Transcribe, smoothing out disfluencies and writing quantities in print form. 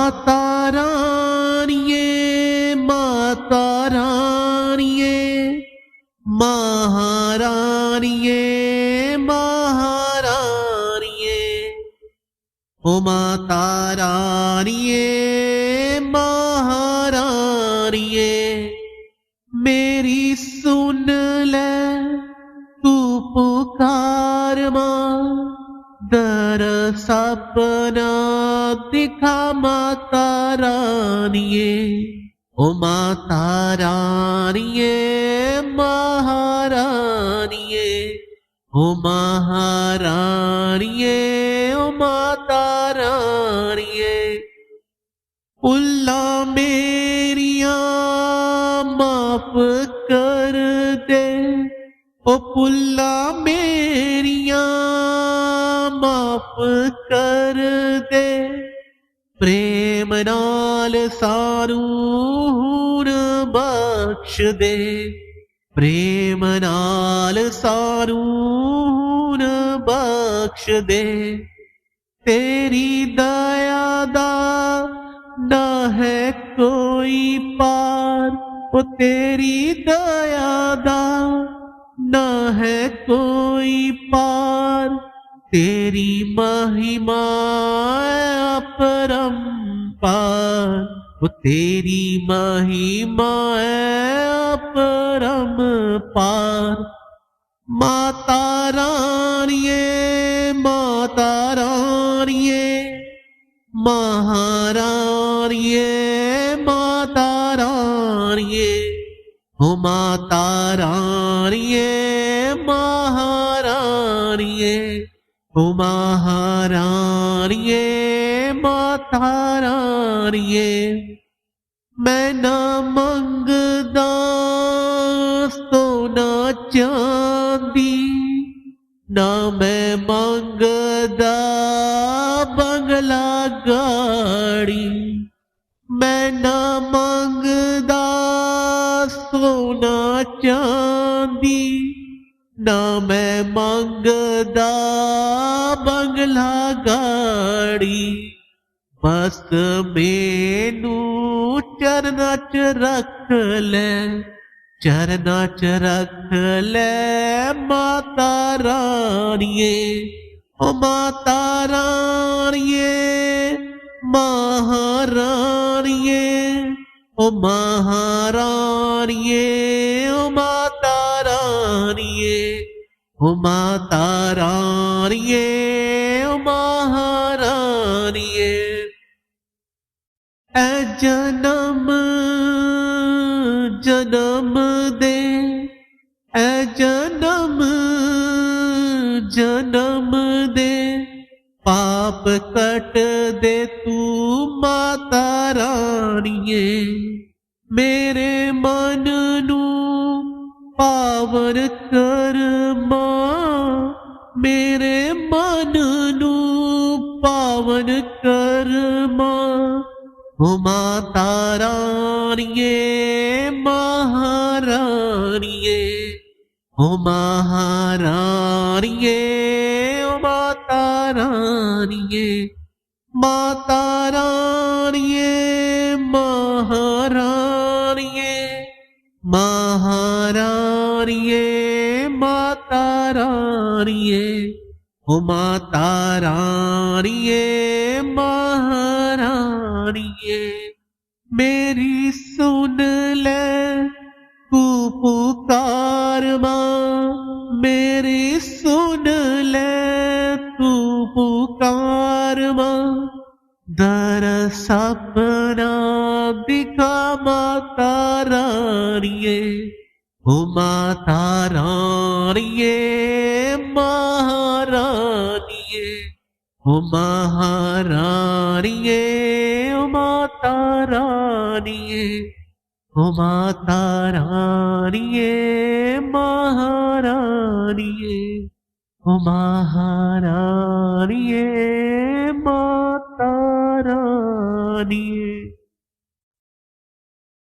माता रानिये, माता रानिये, महारानिये, महारानिये। ओ माता रानिये, महारानिये, मेरी सुन ले तू पुकार मां, दर सपना दिखा माता रानिये। ओ माता रानिये, महारानिये, ओ महारानिये, ओ माता रानिये। पुल्ला मेरिया माफ कर दे, ओ पुल्ला मेरिया माफ कर दे, प्रेम नाल सानू हुण बख्श दे, प्रेम नाल सानू हुण बख्श दे। तेरी दया दा ना है कोई पार, ओ तेरी दया दा ना है कोई पार, तेरी महिमा अपरंपार, ओ तेरी महिमा अपरंपार। माता रानिये, माता रानिये, महारानिये, माता रानिये। ओ माता रानिये, महारानिये, ओ महारानिये, माता रानिये। मैं ना मंगदा सोना चांदी, ना मैं मंगदा बंगला गाड़ी, मैं ना मंगदा सोना चांदी, ना मैं मंगदा बंगला गाड़ी। बस मैनू चरना च रख ले, चरना च रख ले माता रानिये। ओ माता रानिये, महारानिये, ओ महारानिये, ओ माता रानिये, ओ माता रानिये, ओ महारानिये। ऐ जन्म जन्म दे, ऐ जन्म जन्म दे, पाप कट दे तू माता रानिये। मेरे मन नू पावन कर मां, मेरे मन नू पावन कर मां। ओ माता रानिये, महारानिये, ओ महारानिये, ओ माता रानिये। माता रानिये, महारानिये, महारानिये, माता रानिये। ओ माता रानिये, महारानिये, मेरी सुन ले तू पुकार मां, मेरी सुन ले तू पुकार मां। दर सपना दिखा माता रानिये। ओ माता रानिये, महारानिये, ओ महारानिये, ओ माता रानिये, ओ माता रानिये, महारानिये, ओ महारानिये, माता रानिये।